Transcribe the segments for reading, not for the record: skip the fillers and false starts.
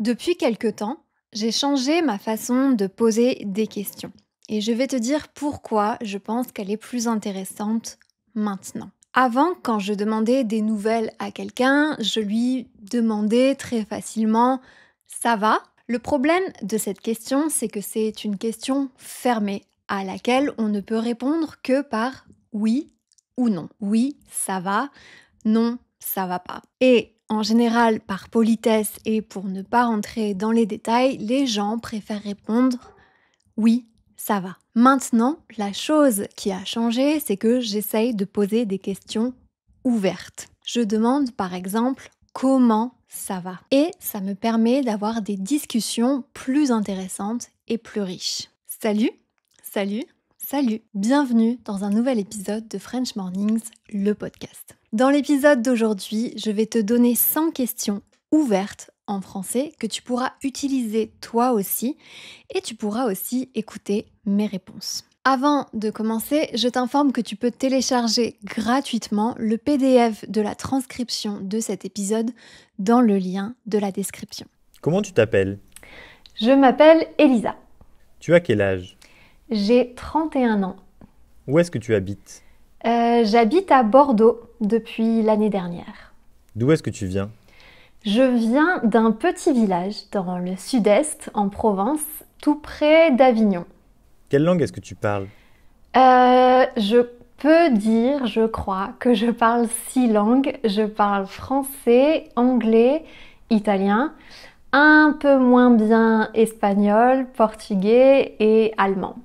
Depuis quelque temps, j'ai changé ma façon de poser des questions. Et je vais te dire pourquoi je pense qu'elle est plus intéressante maintenant. Avant, quand je demandais des nouvelles à quelqu'un, je lui demandais très facilement ⁇ ça va ?⁇ Le problème de cette question, c'est que c'est une question fermée à laquelle on ne peut répondre que par oui ou non. Oui, ça va. Non, ça va pas. Et en général, par politesse et pour ne pas rentrer dans les détails, les gens préfèrent répondre oui, ça va. Maintenant, la chose qui a changé, c'est que j'essaye de poser des questions ouvertes. Je demande par exemple comment ça va. Et ça me permet d'avoir des discussions plus intéressantes et plus riches. Salut, salut, salut. Bienvenue dans un nouvel épisode de French Mornings, le podcast. Dans l'épisode d'aujourd'hui, je vais te donner 100 questions ouvertes en français que tu pourras utiliser toi aussi et tu pourras aussi écouter mes réponses. Avant de commencer, je t'informe que tu peux télécharger gratuitement le PDF de la transcription de cet épisode dans le lien de la description. Comment tu t'appelles ? Je m'appelle Elisa. Tu as quel âge ? J'ai 31 ans. Où est-ce que tu habites ? J'habite à Bordeaux depuis l'année dernière. D'où est-ce que tu viens ? Je viens d'un petit village dans le sud-est, en Provence, tout près d'Avignon. Quelle langue est-ce que tu parles ? Je peux dire, je crois, que je parle 6 langues. Je parle français, anglais, italien, un peu moins bien espagnol, portugais et allemand.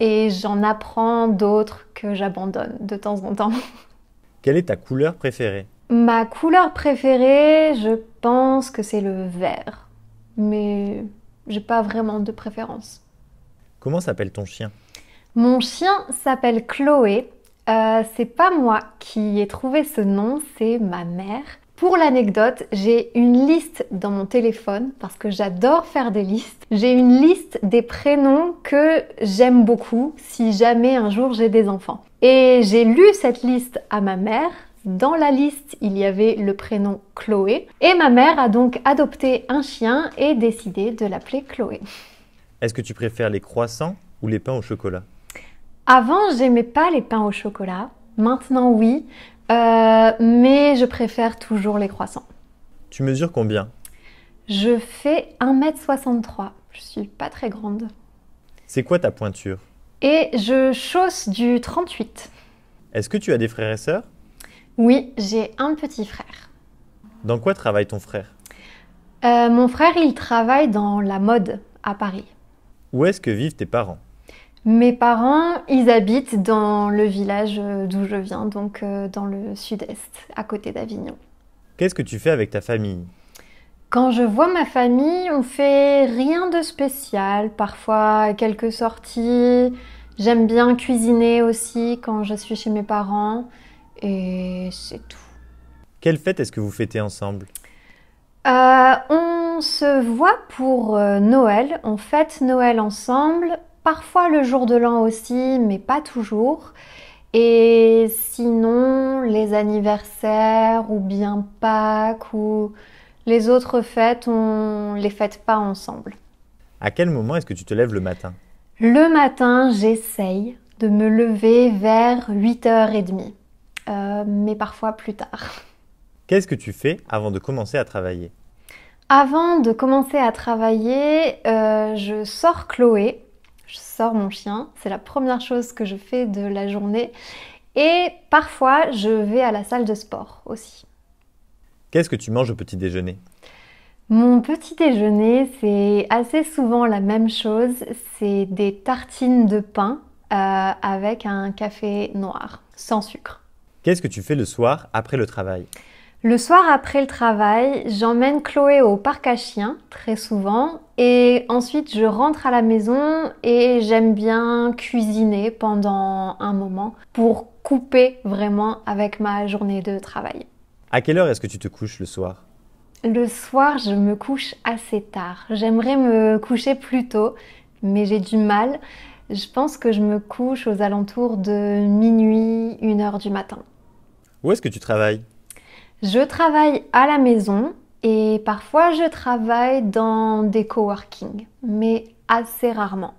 Et j'en apprends d'autres que j'abandonne de temps en temps. Quelle est ta couleur préférée ? Ma couleur préférée, je pense que c'est le vert. Mais j'ai pas vraiment de préférence. Comment s'appelle ton chien ? Mon chien s'appelle Chloé. C'est pas moi qui ai trouvé ce nom, c'est ma mère. Pour l'anecdote, j'ai une liste dans mon téléphone parce que j'adore faire des listes. J'ai une liste des prénoms que j'aime beaucoup si jamais un jour j'ai des enfants. Et j'ai lu cette liste à ma mère. Dans la liste, il y avait le prénom Chloé. Et ma mère a donc adopté un chien et décidé de l'appeler Chloé. Est-ce que tu préfères les croissants ou les pains au chocolat ? Avant, j'aimais pas les pains au chocolat. Maintenant, oui. Mais je préfère toujours les croissants. Tu mesures combien ? Je fais 1m63. Je suis pas très grande. C'est quoi ta pointure ? Et je chausse du 38. Est-ce que tu as des frères et sœurs ? Oui, j'ai un petit frère. Dans quoi travaille ton frère ? Mon frère, il travaille dans la mode à Paris. Où est-ce que vivent tes parents ? Mes parents, ils habitent dans le village d'où je viens, donc dans le sud-est, à côté d'Avignon. Qu'est-ce que tu fais avec ta famille ? Quand je vois ma famille, on fait rien de spécial, parfois quelques sorties. J'aime bien cuisiner aussi quand je suis chez mes parents et c'est tout. Quelle fête est-ce que vous fêtez ensemble ? On se voit pour Noël, on fête Noël ensemble, parfois le jour de l'an aussi, mais pas toujours. Et sinon, les anniversaires ou bien Pâques ou les autres fêtes, on les fête pas ensemble. À quel moment est-ce que tu te lèves le matin ? Le matin, j'essaye de me lever vers 8h30, mais parfois plus tard. Qu'est-ce que tu fais avant de commencer à travailler ? Avant de commencer à travailler, je sors Chloé, je sors mon chien, c'est la première chose que je fais de la journée. Et parfois, je vais à la salle de sport aussi. Qu'est-ce que tu manges au petit déjeuner ? Mon petit déjeuner, c'est assez souvent la même chose, c'est des tartines de pain avec un café noir, sans sucre. Qu'est-ce que tu fais le soir après le travail ? Le soir après le travail, j'emmène Chloé au parc à chiens, très souvent, et ensuite je rentre à la maison et j'aime bien cuisiner pendant un moment pour couper vraiment avec ma journée de travail. À quelle heure est-ce que tu te couches le soir ? Le soir, je me couche assez tard. J'aimerais me coucher plus tôt, mais j'ai du mal. Je pense que je me couche aux alentours de minuit, 1h du matin. Où est-ce que tu travailles ? Je travaille à la maison et parfois je travaille dans des coworking, mais assez rarement.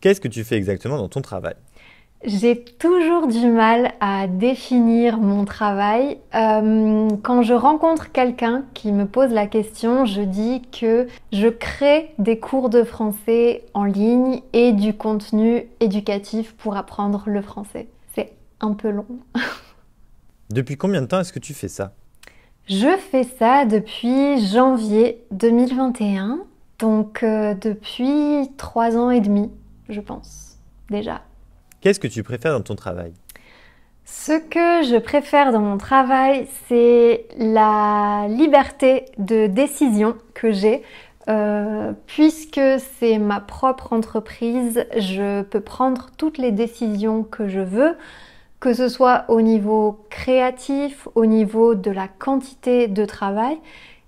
Qu'est-ce que tu fais exactement dans ton travail? J'ai toujours du mal à définir mon travail. Quand je rencontre quelqu'un qui me pose la question, je dis que je crée des cours de français en ligne et du contenu éducatif pour apprendre le français. C'est un peu long. Depuis combien de temps est-ce que tu fais ça? Je fais ça depuis janvier 2021, donc depuis 3 ans et demi, je pense, déjà. Qu'est-ce que tu préfères dans ton travail? Ce que je préfère dans mon travail, c'est la liberté de décision que j'ai. Puisque c'est ma propre entreprise, je peux prendre toutes les décisions que je veux, que ce soit au niveau créatif, au niveau de la quantité de travail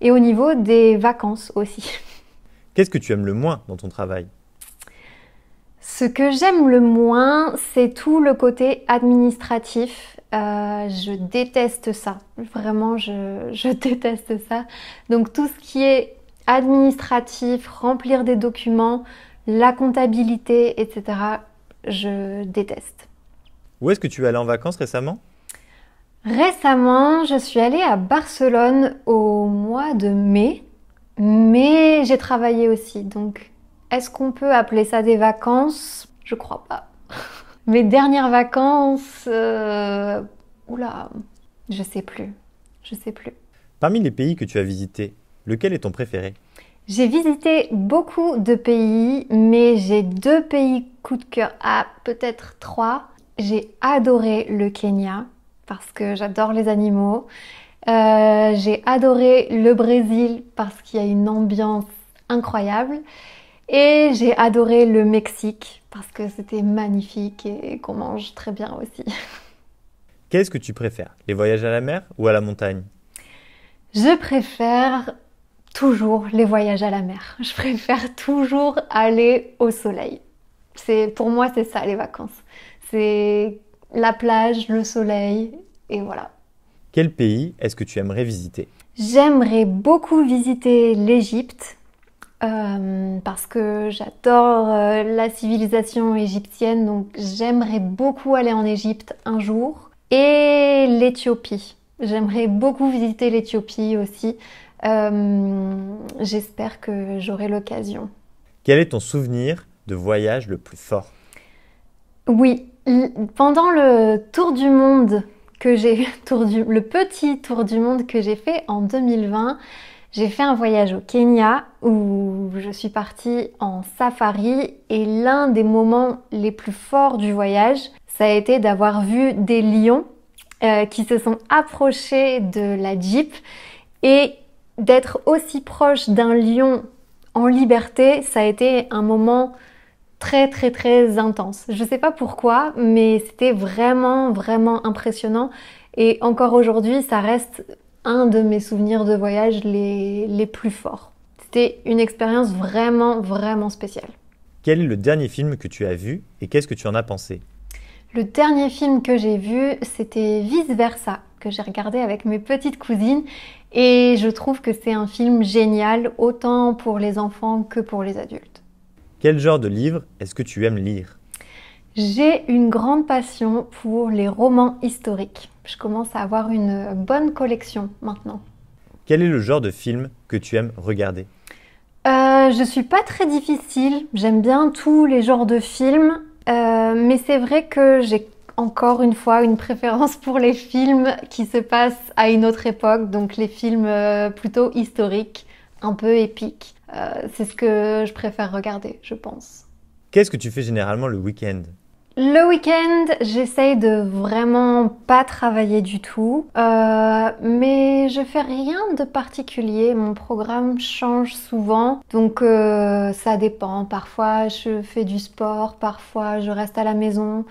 et au niveau des vacances aussi. Qu'est-ce que tu aimes le moins dans ton travail? Ce que j'aime le moins, c'est tout le côté administratif. Je déteste ça. Vraiment, je déteste ça. Donc tout ce qui est administratif, remplir des documents, la comptabilité, etc., je déteste. Où est-ce que tu es allé en vacances récemment? Récemment, je suis allée à Barcelone au mois de mai, mais j'ai travaillé aussi. Donc, est-ce qu'on peut appeler ça des vacances? Je crois pas. Mes dernières vacances, oula, je sais plus. Je sais plus. Parmi les pays que tu as visités, lequel est ton préféré? J'ai visité beaucoup de pays, mais j'ai 2 pays coup de cœur. Ah, peut-être 3. J'ai adoré le Kenya parce que j'adore les animaux. J'ai adoré le Brésil parce qu'il y a une ambiance incroyable. Et j'ai adoré le Mexique parce que c'était magnifique et qu'on mange très bien aussi. Qu'est-ce que tu préfères? Les voyages à la mer ou à la montagne? Je préfère toujours les voyages à la mer. Je préfère toujours aller au soleil. Pour moi, c'est ça les vacances. C'est la plage, le soleil et voilà. Quel pays est-ce que tu aimerais visiter? J'aimerais beaucoup visiter l'Égypte parce que j'adore la civilisation égyptienne, donc j'aimerais beaucoup aller en Égypte un jour. Et l'Éthiopie. J'aimerais beaucoup visiter l'Éthiopie aussi. J'espère que j'aurai l'occasion. Quel est ton souvenir de voyage le plus fort? Oui, pendant le tour du monde le petit tour du monde que j'ai fait en 2020, j'ai fait un voyage au Kenya où je suis partie en safari et l'un des moments les plus forts du voyage, ça a été d'avoir vu des lions qui se sont approchés de la Jeep et d'être aussi proche d'un lion en liberté, ça a été un moment très très très intense. Je sais pas pourquoi, mais c'était vraiment vraiment impressionnant et encore aujourd'hui, ça reste un de mes souvenirs de voyage les plus forts. C'était une expérience vraiment vraiment spéciale. Quel est le dernier film que tu as vu et qu'est-ce que tu en as pensé? Le dernier film que j'ai vu, c'était Vice Versa, que j'ai regardé avec mes petites cousines et je trouve que c'est un film génial, autant pour les enfants que pour les adultes. Quel genre de livre est-ce que tu aimes lire? J'ai une grande passion pour les romans historiques. Je commence à avoir une bonne collection maintenant. Quel est le genre de film que tu aimes regarder? Je suis pas très difficile, j'aime bien tous les genres de films, mais c'est vrai que j'ai encore une fois une préférence pour les films qui se passent à une autre époque, donc les films plutôt historiques, un peu épiques. C'est ce que je préfère regarder, je pense. Qu'est-ce que tu fais généralement le week-end? Le week-end, j'essaye de vraiment pas travailler du tout, mais je fais rien de particulier. Mon programme change souvent, donc ça dépend. Parfois, je fais du sport, parfois je reste à la maison,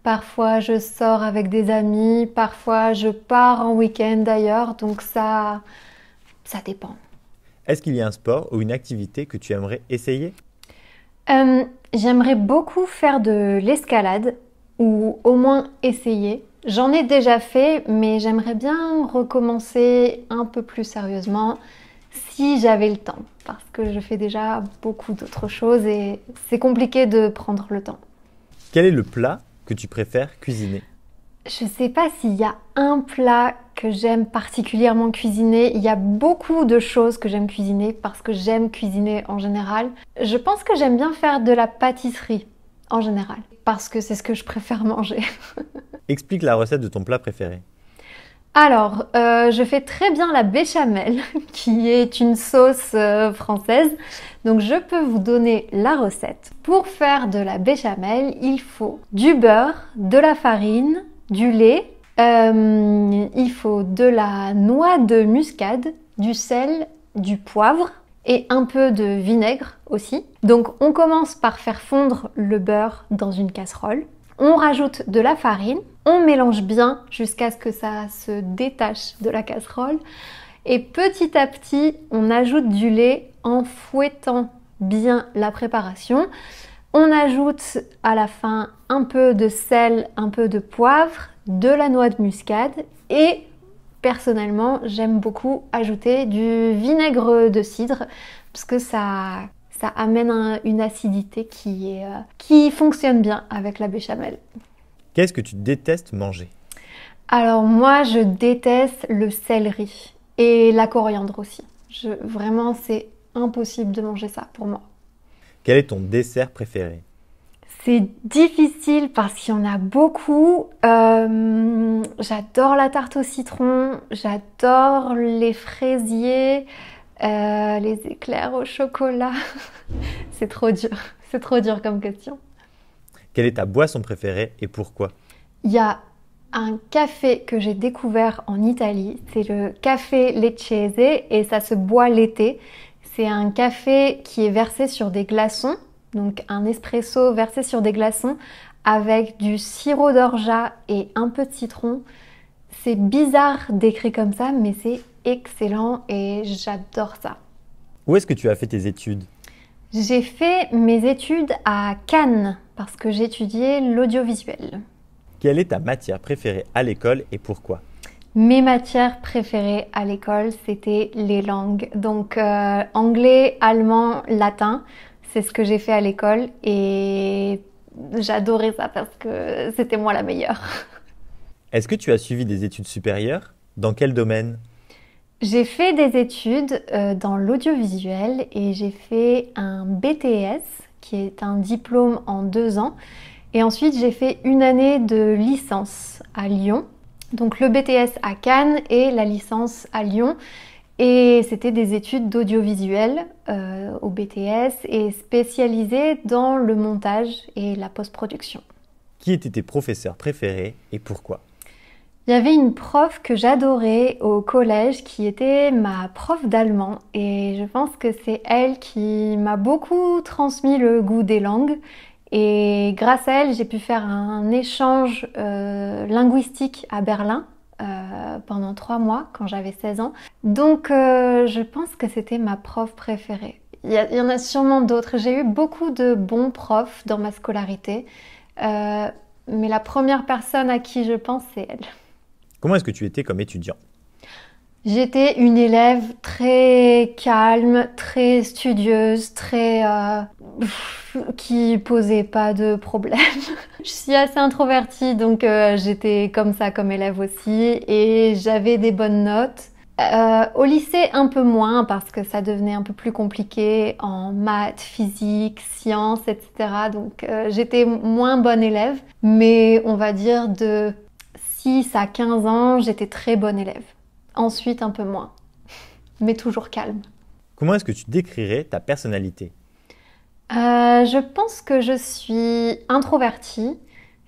parfois je sors avec des amis, parfois je pars en week-end d'ailleurs, donc ça dépend. Est-ce qu'il y a un sport ou une activité que tu aimerais essayer? J'aimerais beaucoup faire de l'escalade ou au moins essayer. J'en ai déjà fait, mais j'aimerais bien recommencer un peu plus sérieusement si j'avais le temps, parce que je fais déjà beaucoup d'autres choses et c'est compliqué de prendre le temps. Quel est le plat que tu préfères cuisiner? Je sais pas s'il y a un plat que j'aime particulièrement cuisiner. Il y a beaucoup de choses que j'aime cuisiner parce que j'aime cuisiner en général. Je pense que j'aime bien faire de la pâtisserie en général parce que c'est ce que je préfère manger. Explique la recette de ton plat préféré. Alors, je fais très bien la béchamel, qui est une sauce française. Donc, je peux vous donner la recette. Pour faire de la béchamel, il faut du beurre, de la farine, du lait, il faut de la noix de muscade, du sel, du poivre et un peu de vinaigre aussi. Donc, on commence par faire fondre le beurre dans une casserole. On rajoute de la farine, on mélange bien jusqu'à ce que ça se détache de la casserole et petit à petit on ajoute du lait en fouettant bien la préparation. On ajoute à la fin un peu de sel, un peu de poivre, de la noix de muscade et personnellement j'aime beaucoup ajouter du vinaigre de cidre parce que ça amène une acidité qui fonctionne bien avec la béchamel. Qu'est-ce que tu détestes manger? Alors moi, je déteste le céleri et la coriandre aussi. Vraiment, c'est impossible de manger ça pour moi. Quel est ton dessert préféré? C'est difficile parce qu'il y en a beaucoup. J'adore la tarte au citron, j'adore les fraisiers. Les éclairs au chocolat, c'est trop dur comme question. Quelle est ta boisson préférée et pourquoi? Il y a un café que j'ai découvert en Italie, c'est le café leccese et ça se boit l'été. C'est un café qui est versé sur des glaçons, donc un espresso versé sur des glaçons avec du sirop d'orgeat et un peu de citron. C'est bizarre décrit comme ça, mais c'est excellent et j'adore ça. Où est-ce que tu as fait tes études? J'ai fait mes études à Cannes parce que j'étudiais l'audiovisuel. Quelle est ta matière préférée à l'école et pourquoi? Mes matières préférées à l'école, c'était les langues. Donc anglais, allemand, latin, c'est ce que j'ai fait à l'école et j'adorais ça parce que c'était moi la meilleure. Est-ce que tu as suivi des études supérieures? Dans quel domaine? J'ai fait des études dans l'audiovisuel et j'ai fait un BTS qui est un diplôme en 2 ans et ensuite j'ai fait une année de licence à Lyon. Donc le BTS à Cannes et la licence à Lyon et c'était des études d'audiovisuel au BTS et spécialisées dans le montage et la post-production. Qui étaient tes professeurs préférés et pourquoi? Il y avait une prof que j'adorais au collège qui était ma prof d'allemand et je pense que c'est elle qui m'a beaucoup transmis le goût des langues et grâce à elle j'ai pu faire un échange linguistique à Berlin pendant 3 mois quand j'avais 16 ans. Donc je pense que c'était ma prof préférée. Il y en a sûrement d'autres. J'ai eu beaucoup de bons profs dans ma scolarité mais la première personne à qui je pense c'est elle. Comment est-ce que tu étais comme étudiant? J'étais une élève très calme, très studieuse, qui posait pas de problème. Je suis assez introvertie, donc j'étais comme ça comme élève aussi et j'avais des bonnes notes. Au lycée, un peu moins parce que ça devenait un peu plus compliqué en maths, physique, sciences, etc. Donc j'étais moins bonne élève, mais on va dire de 6 à 15 ans, j'étais très bonne élève. Ensuite, un peu moins, mais toujours calme. Comment est-ce que tu décrirais ta personnalité? Je pense que je suis introvertie.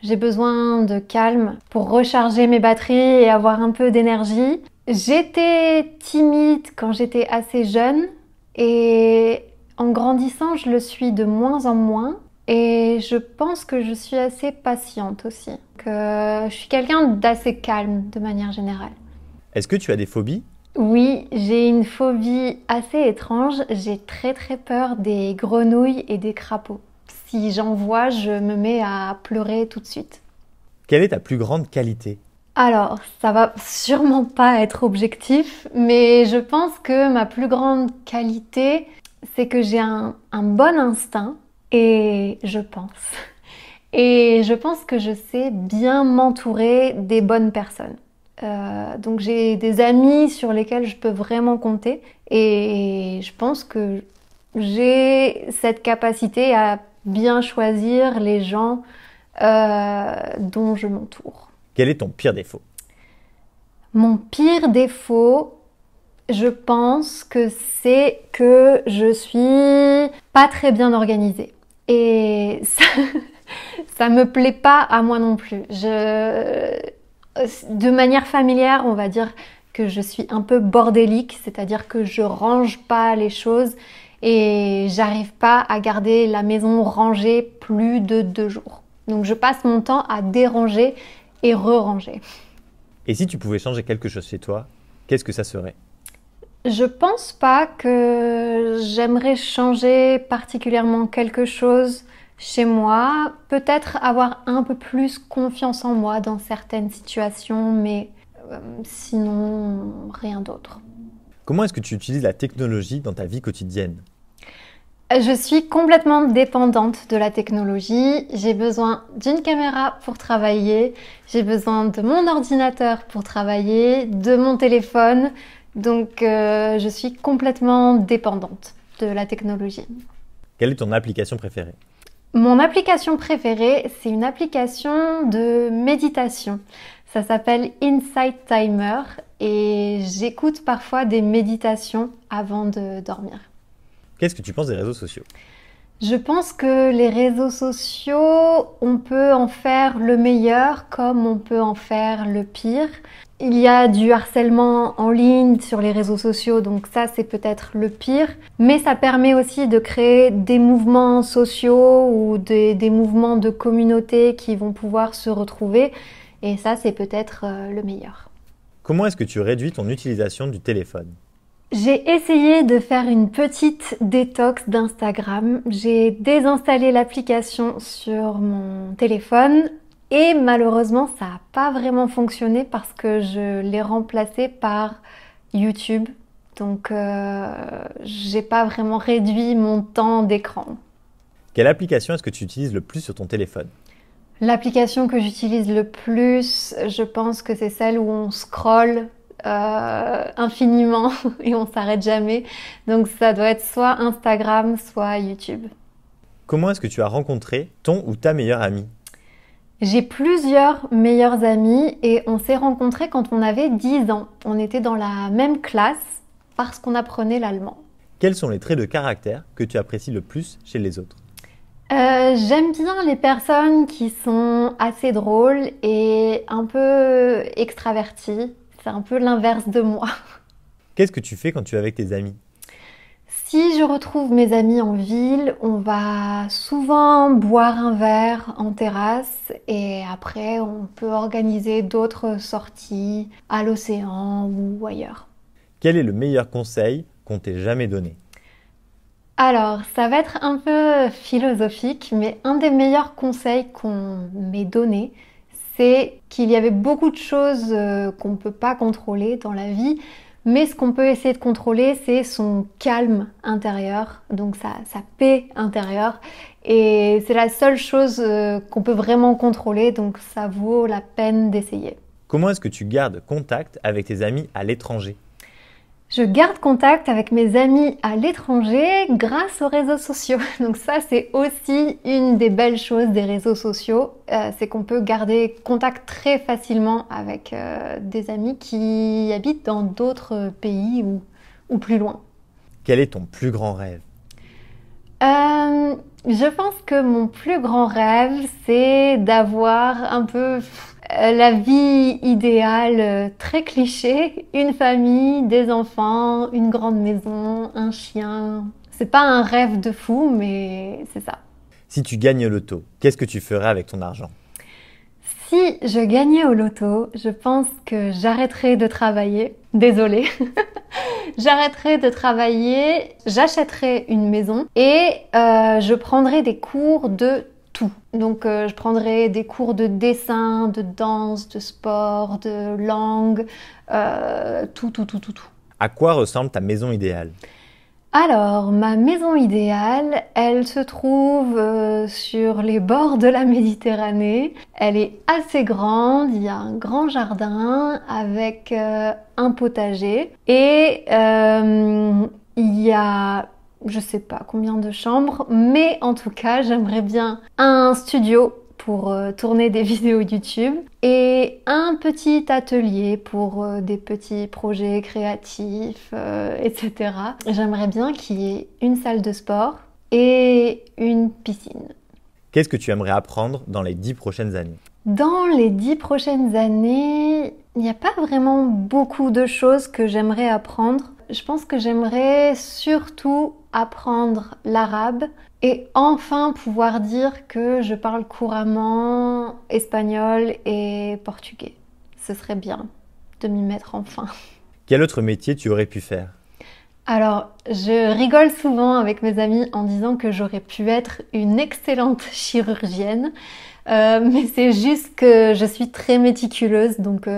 J'ai besoin de calme pour recharger mes batteries et avoir un peu d'énergie. J'étais timide quand j'étais assez jeune et en grandissant, je le suis de moins en moins. Et je pense que je suis assez patiente aussi. Je suis quelqu'un d'assez calme de manière générale. Est-ce que tu as des phobies? Oui, j'ai une phobie assez étrange. J'ai très peur des grenouilles et des crapauds. Si j'en vois, je me mets à pleurer tout de suite. Quelle est ta plus grande qualité? Alors, ça va sûrement pas être objectif, mais je pense que ma plus grande qualité, c'est que j'ai un bon instinct et je pense. Et je pense que je sais bien m'entourer des bonnes personnes. Donc j'ai des amis sur lesquels je peux vraiment compter et je pense que j'ai cette capacité à bien choisir les gens dont je m'entoure. Quel est ton pire défaut? Mon pire défaut, je pense que c'est que je suis pas très bien organisée. Et ça, ça me plaît pas à moi non plus. De manière familière, on va dire que je suis un peu bordélique, c'est-à-dire que je range pas les choses et j'arrive pas à garder la maison rangée plus de 2 jours. Donc je passe mon temps à déranger et re-ranger. Et si tu pouvais changer quelque chose chez toi, qu'est-ce que ça serait? Je pense pas que j'aimerais changer particulièrement quelque chose chez moi. Peut-être avoir un peu plus confiance en moi dans certaines situations, mais sinon rien d'autre. Comment est-ce que tu utilises la technologie dans ta vie quotidienne? Je suis complètement dépendante de la technologie. J'ai besoin d'une caméra pour travailler, j'ai besoin de mon ordinateur pour travailler, de mon téléphone. Donc je suis complètement dépendante de la technologie. Quelle est ton application préférée? Mon application préférée, c'est une application de méditation. Ça s'appelle Insight Timer et j'écoute parfois des méditations avant de dormir. Qu'est-ce que tu penses des réseaux sociaux? Je pense que les réseaux sociaux, on peut en faire le meilleur comme on peut en faire le pire. Il y a du harcèlement en ligne sur les réseaux sociaux, donc ça c'est peut-être le pire. Mais ça permet aussi de créer des mouvements sociaux ou des mouvements de communauté qui vont pouvoir se retrouver. Et ça c'est peut-être le meilleur. Comment est-ce que tu réduis ton utilisation du téléphone? J'ai essayé de faire une petite détox d'Instagram. J'ai désinstallé l'application sur mon téléphone et malheureusement ça n'a pas vraiment fonctionné parce que je l'ai remplacé par YouTube. Donc j'ai pas vraiment réduit mon temps d'écran. Quelle application est-ce que tu utilises le plus sur ton téléphone? L'application que j'utilise le plus, je pense que c'est celle où on scrolle infiniment et on s'arrête jamais. Donc ça doit être soit Instagram, soit YouTube. Comment est-ce que tu as rencontré ton ou ta meilleure amie? J'ai plusieurs meilleurs amis et on s'est rencontrés quand on avait 10 ans. On était dans la même classe parce qu'on apprenait l'allemand. Quels sont les traits de caractère que tu apprécies le plus chez les autres? J'aime bien les personnes qui sont assez drôles et un peu extraverties. C'est un peu l'inverse de moi. Qu'est-ce que tu fais quand tu es avec tes amis? Si je retrouve mes amis en ville, on va souvent boire un verre en terrasse et après on peut organiser d'autres sorties à l'océan ou ailleurs. Quel est le meilleur conseil qu'on t'ait jamais donné? Alors, ça va être un peu philosophique, mais un des meilleurs conseils qu'on m'ait donné, c'est qu'il y avait beaucoup de choses qu'on ne peut pas contrôler dans la vie, mais ce qu'on peut essayer de contrôler, c'est son calme intérieur, donc sa paix intérieure. Et c'est la seule chose qu'on peut vraiment contrôler, donc ça vaut la peine d'essayer. Comment est-ce que tu gardes contact avec tes amis à l'étranger? Je garde contact avec mes amis à l'étranger grâce aux réseaux sociaux. Donc ça, c'est aussi une des belles choses des réseaux sociaux. C'est qu'on peut garder contact très facilement avec des amis qui habitent dans d'autres pays ou plus loin. Quel est ton plus grand rêve? Je pense que mon plus grand rêve, c'est d'avoir un peu la vie idéale, très cliché, une famille, des enfants, une grande maison, un chien. C'est pas un rêve de fou, mais c'est ça. Si tu gagnes au loto, qu'est-ce que tu ferais avec ton argent? Si je gagnais au loto, je pense que j'arrêterais de travailler. Désolée. J'arrêterai de travailler, j'achèterai une maison et je prendrai des cours de tout. Donc je prendrai des cours de dessin, de danse, de sport, de langue, tout. À quoi ressemble ta maison idéale? Alors, ma maison idéale, elle se trouve sur les bords de la Méditerranée. Elle est assez grande, il y a un grand jardin avec un potager et il y a, je sais pas combien de chambres, mais en tout cas, j'aimerais bien un studio pour tourner des vidéos YouTube et un petit atelier pour des petits projets créatifs, etc. J'aimerais bien qu'il y ait une salle de sport et une piscine. Qu'est-ce que tu aimerais apprendre dans les 10 prochaines années? Dans les 10 prochaines années, il n'y a pas vraiment beaucoup de choses que j'aimerais apprendre. Je pense que j'aimerais surtout apprendre l'arabe et enfin pouvoir dire que je parle couramment espagnol et portugais. Ce serait bien de m'y mettre enfin. Quel autre métier tu aurais pu faire? Alors, je rigole souvent avec mes amis en disant que j'aurais pu être une excellente chirurgienne, mais c'est juste que je suis très méticuleuse, donc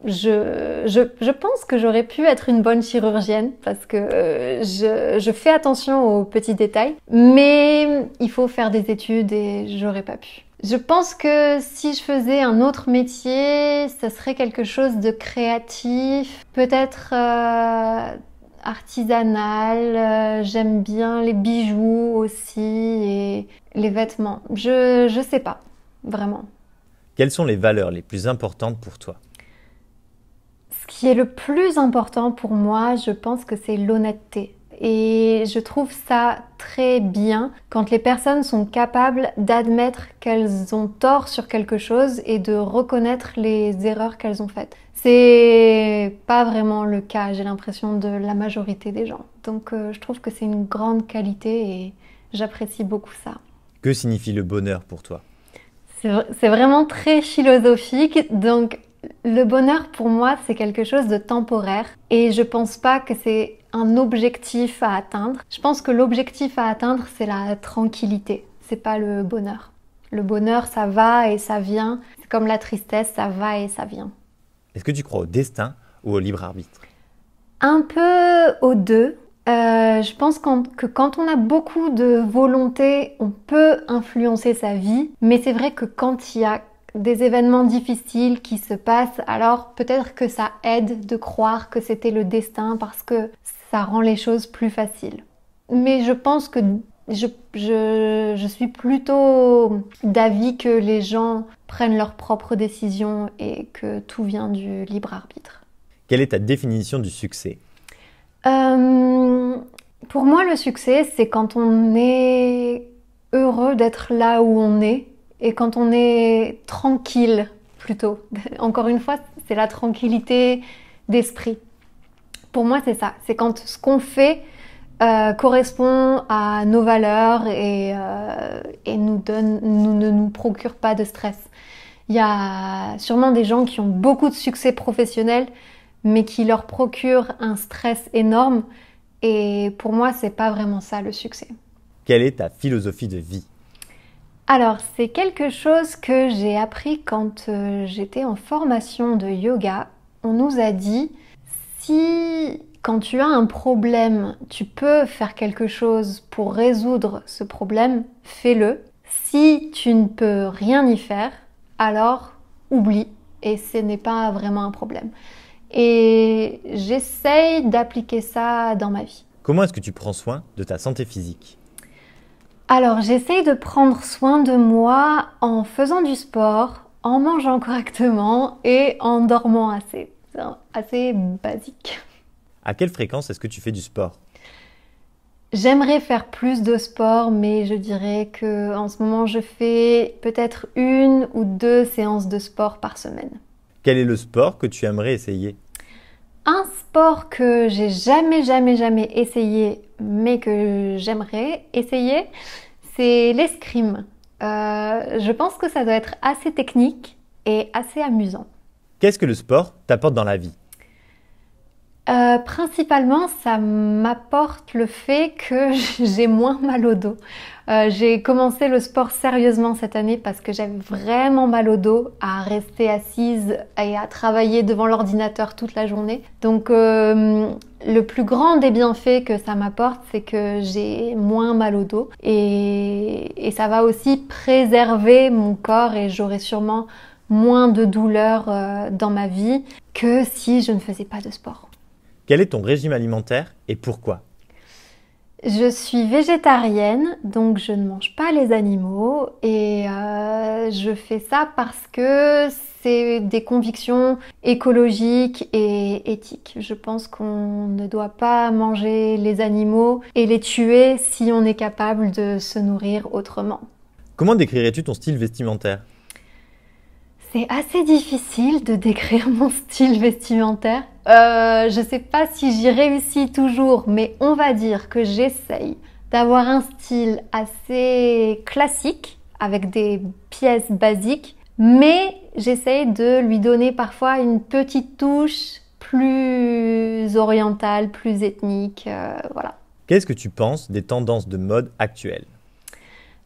je pense que j'aurais pu être une bonne chirurgienne parce que je fais attention aux petits détails, mais il faut faire des études et j'aurais pas pu. Je pense que si je faisais un autre métier, ça serait quelque chose de créatif, peut-être artisanal. J'aime bien les bijoux aussi et les vêtements. Je sais pas, vraiment. Quelles sont les valeurs les plus importantes pour toi? Ce qui est le plus important pour moi, je pense que c'est l'honnêteté. Et je trouve ça très bien quand les personnes sont capables d'admettre qu'elles ont tort sur quelque chose et de reconnaître les erreurs qu'elles ont faites. C'est pas vraiment le cas, j'ai l'impression, de la majorité des gens. Donc je trouve que c'est une grande qualité et j'apprécie beaucoup ça. Que signifie le bonheur pour toi? C'est vraiment très philosophique, donc le bonheur pour moi c'est quelque chose de temporaire et je pense pas que c'est un objectif à atteindre. Je pense que l'objectif à atteindre c'est la tranquillité, c'est pas le bonheur. Le bonheur ça va et ça vient, c'est comme la tristesse, ça va et ça vient. Est-ce que tu crois au destin ou au libre arbitre? Un peu aux deux. Je pense que quand on a beaucoup de volonté, on peut influencer sa vie, mais c'est vrai que quand il y a des événements difficiles qui se passent, alors peut-être que ça aide de croire que c'était le destin parce que ça rend les choses plus faciles. Mais je pense que je suis plutôt d'avis que les gens prennent leurs propres décisions et que tout vient du libre arbitre. Quelle est ta définition du succès? Pour moi, le succès, c'est quand on est heureux d'être là où on est et quand on est tranquille, plutôt. Encore une fois, c'est la tranquillité d'esprit. Pour moi, c'est ça. C'est quand ce qu'on fait correspond à nos valeurs et ne nous procure pas de stress. Il y a sûrement des gens qui ont beaucoup de succès professionnel, mais qui leur procurent un stress énorme. Et pour moi, c'est pas vraiment ça le succès. Quelle est ta philosophie de vie? Alors, c'est quelque chose que j'ai appris quand j'étais en formation de yoga. On nous a dit, si quand tu as un problème, tu peux faire quelque chose pour résoudre ce problème, fais-le. Si tu ne peux rien y faire, alors oublie et ce n'est pas vraiment un problème. Et j'essaye d'appliquer ça dans ma vie. Comment est-ce que tu prends soin de ta santé physique? Alors, j'essaye de prendre soin de moi en faisant du sport, en mangeant correctement et en dormant assez. C'est assez basique. À quelle fréquence est-ce que tu fais du sport? J'aimerais faire plus de sport, mais je dirais que en ce moment, je fais peut-être 1 ou 2 séances de sport par semaine. Quel est le sport que tu aimerais essayer? Un sport que j'ai jamais essayé, mais que j'aimerais essayer, c'est l'escrime. Je pense que ça doit être assez technique et assez amusant. Qu'est-ce que le sport t'apporte dans la vie? Principalement, ça m'apporte le fait que j'ai moins mal au dos. J'ai commencé le sport sérieusement cette année parce que j'avais vraiment mal au dos à rester assise et à travailler devant l'ordinateur toute la journée. Donc le plus grand des bienfaits que ça m'apporte, c'est que j'ai moins mal au dos et ça va aussi préserver mon corps et j'aurai sûrement moins de douleurs dans ma vie que si je ne faisais pas de sport. Quel est ton régime alimentaire et pourquoi? Je suis végétarienne, donc je ne mange pas les animaux et je fais ça parce que c'est des convictions écologiques et éthiques. Je pense qu'on ne doit pas manger les animaux et les tuer si on est capable de se nourrir autrement. Comment décrirais-tu ton style vestimentaire? C'est assez difficile de décrire mon style vestimentaire. Je sais pas si j'y réussis toujours, mais on va dire que j'essaye d'avoir un style assez classique, avec des pièces basiques, mais j'essaye de lui donner parfois une petite touche plus orientale, plus ethnique, voilà. Qu'est-ce que tu penses des tendances de mode actuelles?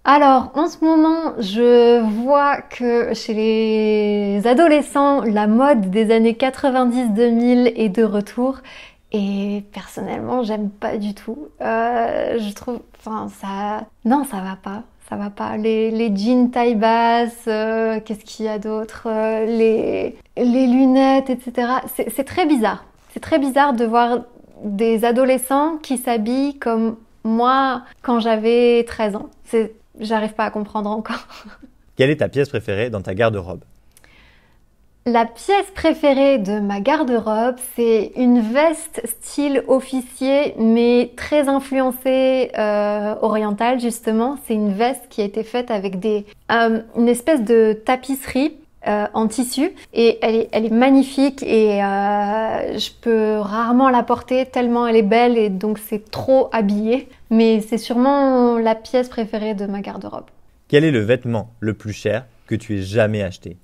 Alors, en ce moment, je vois que chez les adolescents, la mode des années 90-2000 est de retour. Et personnellement, j'aime pas du tout. Je trouve, enfin, non, ça va pas. Ça va pas. Les jeans taille basse, qu'est-ce qu'il y a d'autre? Les lunettes, etc. C'est très bizarre. C'est très bizarre de voir des adolescents qui s'habillent comme moi quand j'avais 13 ans. J'arrive pas à comprendre encore. Quelle est ta pièce préférée dans ta garde-robe? La pièce préférée de ma garde-robe, c'est une veste style officier, mais très influencée orientale justement. C'est une veste qui a été faite avec une espèce de tapisserie en tissu et elle est magnifique et je peux rarement la porter tellement elle est belle et donc c'est trop habillé. Mais c'est sûrement la pièce préférée de ma garde-robe. Quel est le vêtement le plus cher que tu aies jamais acheté?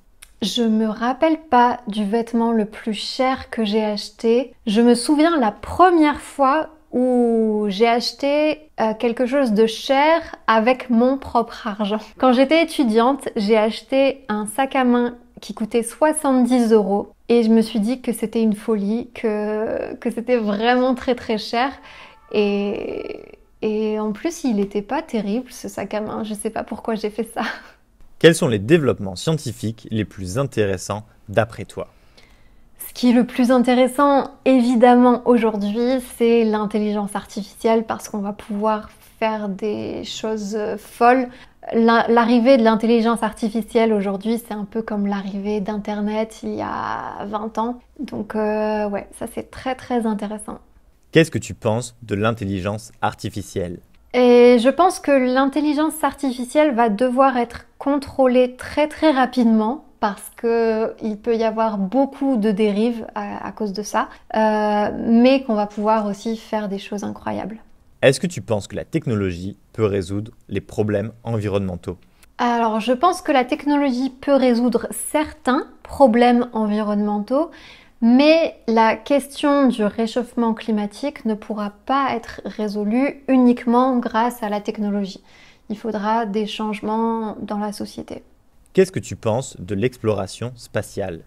Je me rappelle pas du vêtement le plus cher que j'ai acheté. Je me souviens la première fois où j'ai acheté quelque chose de cher avec mon propre argent. Quand j'étais étudiante, j'ai acheté un sac à main qui coûtait 70 € et je me suis dit que c'était une folie, que c'était vraiment très très cher et en plus il était pas terrible ce sac à main, je sais pas pourquoi j'ai fait ça. Quels sont les développements scientifiques les plus intéressants d'après toi? Ce qui est le plus intéressant, évidemment, aujourd'hui, c'est l'intelligence artificielle parce qu'on va pouvoir faire des choses folles. L'arrivée de l'intelligence artificielle aujourd'hui, c'est un peu comme l'arrivée d'Internet il y a 20 ans. Donc ouais, ça c'est très très intéressant. Qu'est-ce que tu penses de l'intelligence artificielle? Et je pense que l'intelligence artificielle va devoir être contrôlée très très rapidement parce qu'il peut y avoir beaucoup de dérives à cause de ça, mais qu'on va pouvoir aussi faire des choses incroyables. Est-ce que tu penses que la technologie peut résoudre les problèmes environnementaux? Alors je pense que la technologie peut résoudre certains problèmes environnementaux, mais la question du réchauffement climatique ne pourra pas être résolue uniquement grâce à la technologie. Il faudra des changements dans la société. Qu'est-ce que tu penses de l'exploration spatiale?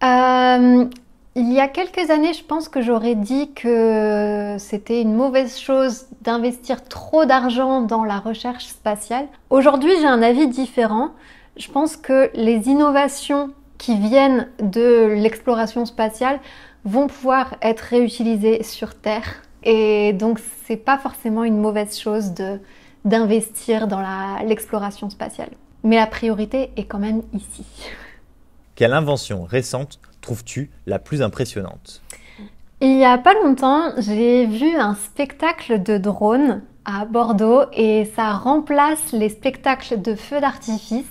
Il y a quelques années, je pense que j'aurais dit que c'était une mauvaise chose d'investir trop d'argent dans la recherche spatiale. Aujourd'hui, j'ai un avis différent. Je pense que les innovations qui viennent de l'exploration spatiale vont pouvoir être réutilisées sur Terre. Et donc, c'est pas forcément une mauvaise chose d'investir dans l'exploration spatiale. Mais la priorité est quand même ici. Quelle invention récente trouves-tu la plus impressionnante? Il y a pas longtemps, j'ai vu un spectacle de drones à Bordeaux et ça remplace les spectacles de feux d'artifice.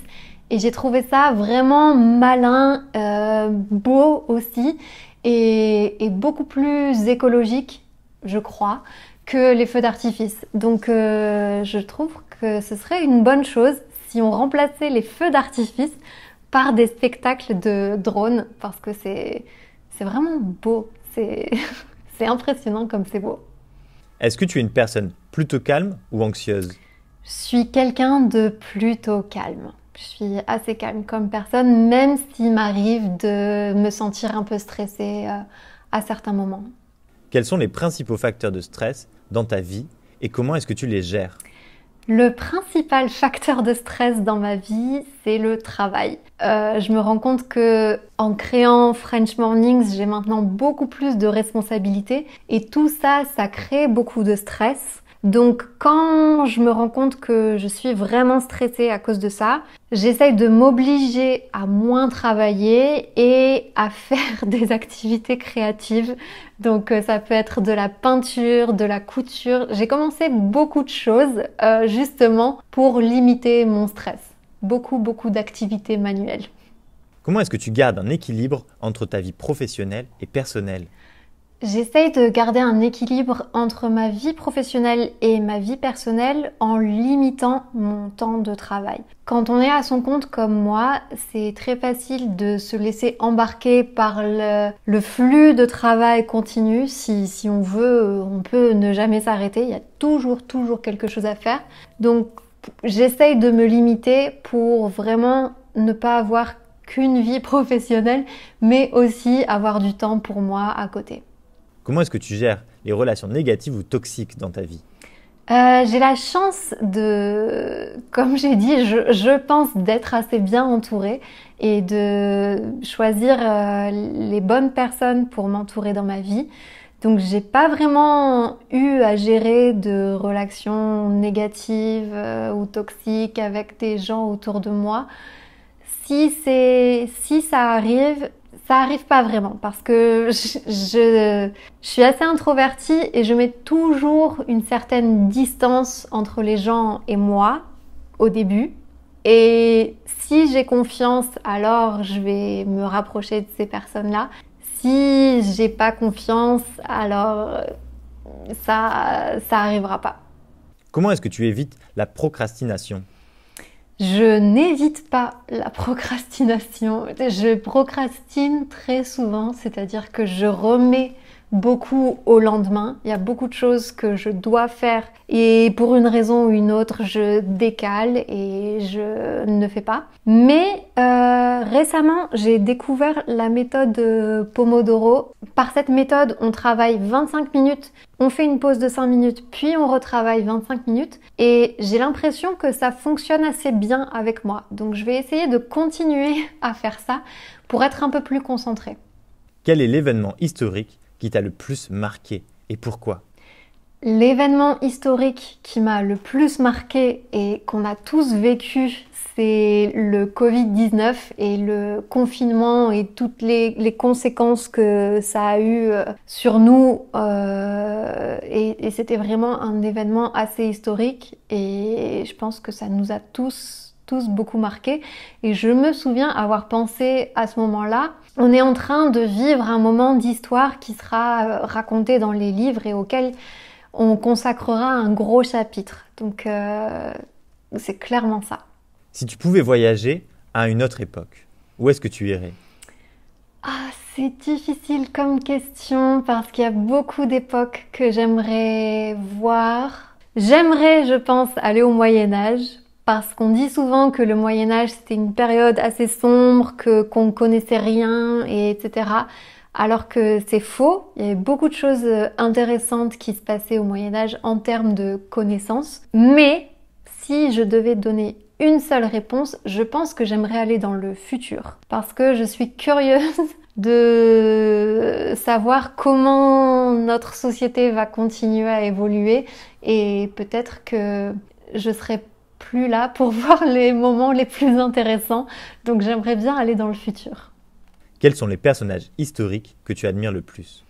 Et j'ai trouvé ça vraiment malin, beau aussi et beaucoup plus écologique, je crois, que les feux d'artifice. Donc je trouve que ce serait une bonne chose si on remplaçait les feux d'artifice par des spectacles de drones parce que c'est vraiment beau, c'est c'est impressionnant comme c'est beau. Est-ce que tu es une personne plutôt calme ou anxieuse? Je suis quelqu'un de plutôt calme. Je suis assez calme comme personne, même s'il m'arrive de me sentir un peu stressée à certains moments. Quels sont les principaux facteurs de stress dans ta vie et comment est-ce que tu les gères? Le principal facteur de stress dans ma vie, c'est le travail. Je me rends compte que en créant French Mornings, j'ai maintenant beaucoup plus de responsabilités et tout ça, ça crée beaucoup de stress. Donc quand je me rends compte que je suis vraiment stressée à cause de ça, j'essaye de m'obliger à moins travailler et à faire des activités créatives. Donc ça peut être de la peinture, de la couture. J'ai commencé beaucoup de choses justement pour limiter mon stress. Beaucoup d'activités manuelles. Comment est-ce que tu gardes un équilibre entre ta vie professionnelle et personnelle? J'essaye de garder un équilibre entre ma vie professionnelle et ma vie personnelle en limitant mon temps de travail. Quand on est à son compte comme moi, c'est très facile de se laisser embarquer par le flux de travail continu. Si on veut, on peut ne jamais s'arrêter. Il y a toujours quelque chose à faire. Donc, j'essaye de me limiter pour vraiment ne pas avoir qu'une vie professionnelle, mais aussi avoir du temps pour moi à côté. Comment est-ce que tu gères les relations négatives ou toxiques dans ta vie? J'ai la chance comme j'ai dit, je pense d'être assez bien entourée et de choisir les bonnes personnes pour m'entourer dans ma vie. Donc j'ai pas vraiment eu à gérer de relations négatives ou toxiques avec des gens autour de moi. Si ça arrive, ça arrive pas vraiment parce que je suis assez introvertie et je mets toujours une certaine distance entre les gens et moi au début. Et si j'ai confiance, alors je vais me rapprocher de ces personnes-là. Si j'ai pas confiance, alors ça arrivera pas. Comment est-ce que tu évites la procrastination? Je n'évite pas la procrastination. Je procrastine très souvent, c'est-à-dire que je remets beaucoup au lendemain. Il y a beaucoup de choses que je dois faire et pour une raison ou une autre, je décale et je ne fais pas. Mais récemment, j'ai découvert la méthode Pomodoro. Par cette méthode, on travaille 25 minutes, on fait une pause de 5 minutes, puis on retravaille 25 minutes. Et j'ai l'impression que ça fonctionne assez bien avec moi. Donc je vais essayer de continuer à faire ça pour être un peu plus concentrée. Quel est l'événement historique qui t'a le plus marqué et pourquoi? L'événement historique qui m'a le plus marqué et qu'on a tous vécu, c'est le Covid-19 et le confinement et toutes les conséquences que ça a eu sur nous. Et c'était vraiment un événement assez historique et je pense que ça nous a tous beaucoup marqué. Et je me souviens avoir pensé à ce moment-là, on est en train de vivre un moment d'histoire qui sera raconté dans les livres et auquel on consacrera un gros chapitre. Donc c'est clairement ça. Si tu pouvais voyager à une autre époque, où est-ce que tu irais? Ah, c'est difficile comme question parce qu'il y a beaucoup d'époques que j'aimerais voir. J'aimerais, je pense, aller au Moyen-Âge parce qu'on dit souvent que le Moyen-Âge c'était une période assez sombre, qu'on connaissait rien, et etc. Alors que c'est faux, il y avait beaucoup de choses intéressantes qui se passaient au Moyen-Âge en termes de connaissances. Mais si je devais donner une seule réponse, je pense que j'aimerais aller dans le futur. Parce que je suis curieuse de savoir comment notre société va continuer à évoluer et peut-être que je serai plus là pour voir les moments les plus intéressants. Donc j'aimerais bien aller dans le futur. Quels sont les personnages historiques que tu admires le plus?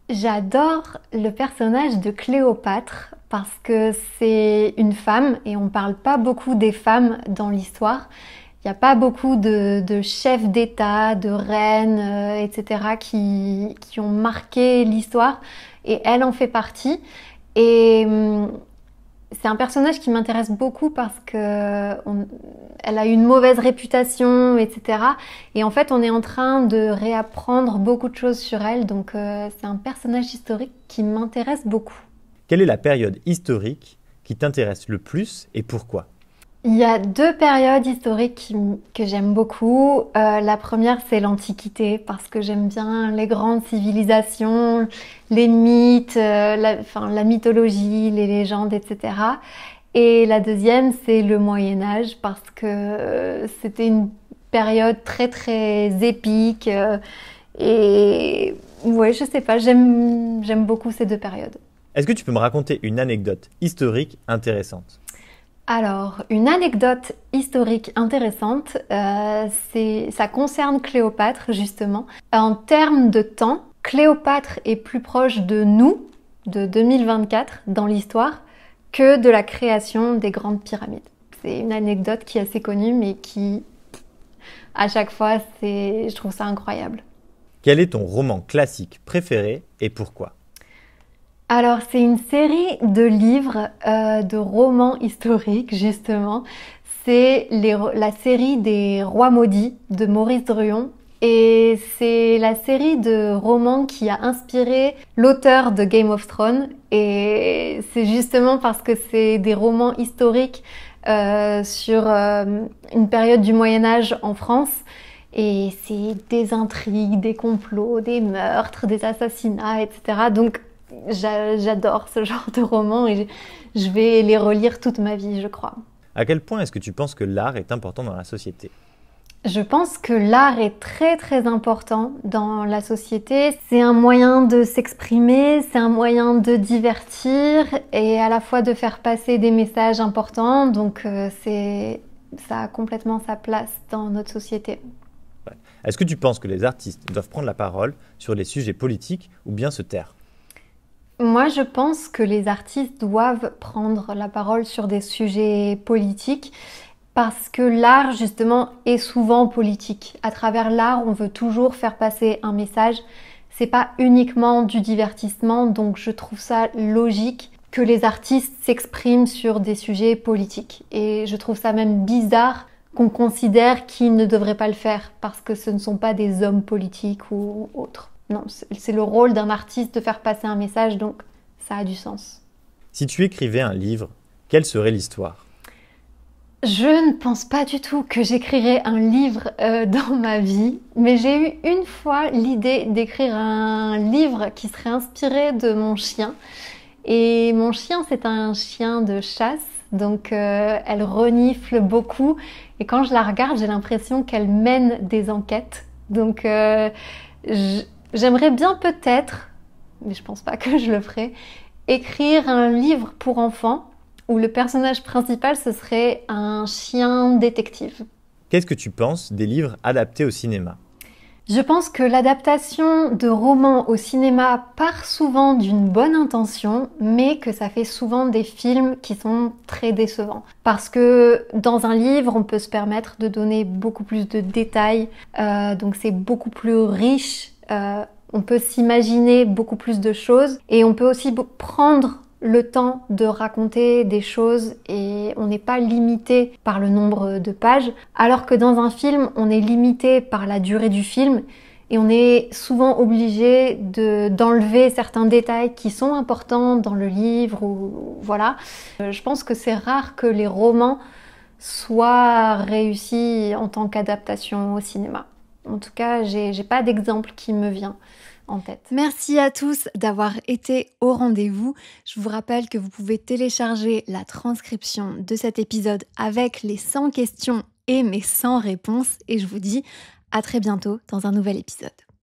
J'adore le personnage de Cléopâtre parce que c'est une femme et on parle pas beaucoup des femmes dans l'histoire. Il n'y a pas beaucoup de chefs d'État, de reines, etc. qui ont marqué l'histoire et elle en fait partie. Et C'est un personnage qui m'intéresse beaucoup parce que elle a une mauvaise réputation, etc. Et en fait, on est en train de réapprendre beaucoup de choses sur elle. Donc, c'est un personnage historique qui m'intéresse beaucoup. Quelle est la période historique qui t'intéresse le plus et pourquoi? Il y a 2 périodes historiques que j'aime beaucoup. La première, c'est l'Antiquité, parce que j'aime bien les grandes civilisations, les mythes, la mythologie, les légendes, etc. Et la deuxième, c'est le Moyen-Âge, parce que c'était une période très très épique. Et ouais, je sais pas, j'aime beaucoup ces 2 périodes. Est-ce que tu peux me raconter une anecdote historique intéressante? Alors, une anecdote historique intéressante, ça concerne Cléopâtre justement. En termes de temps, Cléopâtre est plus proche de nous, de 2024 dans l'histoire, que de la création des grandes pyramides. C'est une anecdote qui est assez connue, mais qui, à chaque fois, je trouve ça incroyable. Quel est ton roman classique préféré et pourquoi? Alors, c'est une série de livres, de romans historiques, justement. C'est la série des Rois maudits de Maurice Druon. Et c'est la série de romans qui a inspiré l'auteur de Game of Thrones. Et c'est justement parce que c'est des romans historiques sur une période du Moyen-Âge en France. Et c'est des intrigues, des complots, des meurtres, des assassinats, etc. Donc, j'adore ce genre de romans et je vais les relire toute ma vie, je crois. À quel point est-ce que tu penses que l'art est important dans la société? Je pense que l'art est très très important dans la société. C'est un moyen de s'exprimer, c'est un moyen de divertir et à la fois de faire passer des messages importants. Donc ça a complètement sa place dans notre société. Ouais. Est-ce que tu penses que les artistes doivent prendre la parole sur les sujets politiques ou bien se taire? Moi, je pense que les artistes doivent prendre la parole sur des sujets politiques parce que l'art, justement, est souvent politique. À travers l'art, on veut toujours faire passer un message. C'est pas uniquement du divertissement, donc je trouve ça logique que les artistes s'expriment sur des sujets politiques. Et je trouve ça même bizarre qu'on considère qu'ils ne devraient pas le faire parce que ce ne sont pas des hommes politiques ou autres. Non, c'est le rôle d'un artiste de faire passer un message, donc ça a du sens. Si tu écrivais un livre, quelle serait l'histoire? Je ne pense pas du tout que j'écrirais un livre dans ma vie, mais j'ai eu une fois l'idée d'écrire un livre qui serait inspiré de mon chien. Et mon chien, c'est un chien de chasse, donc elle renifle beaucoup. Et quand je la regarde, j'ai l'impression qu'elle mène des enquêtes. Donc j'aimerais bien peut-être, mais je pense pas que je le ferai, écrire un livre pour enfants où le personnage principal ce serait un chien détective. Qu'est-ce que tu penses des livres adaptés au cinéma? Je pense que l'adaptation de romans au cinéma part souvent d'une bonne intention, mais que ça fait souvent des films qui sont très décevants. Parce que dans un livre, on peut se permettre de donner beaucoup plus de détails, donc c'est beaucoup plus riche, on peut s'imaginer beaucoup plus de choses, et on peut aussi prendre le temps de raconter des choses et on n'est pas limité par le nombre de pages, alors que dans un film, on est limité par la durée du film et on est souvent obligé d'enlever certains détails qui sont importants dans le livre ou voilà. Je pense que c'est rare que les romans soient réussis en tant qu'adaptation au cinéma. En tout cas, j'ai pas d'exemple qui me vient en tête. Merci à tous d'avoir été au rendez-vous. Je vous rappelle que vous pouvez télécharger la transcription de cet épisode avec les 100 questions et mes 100 réponses. Et je vous dis à très bientôt dans un nouvel épisode.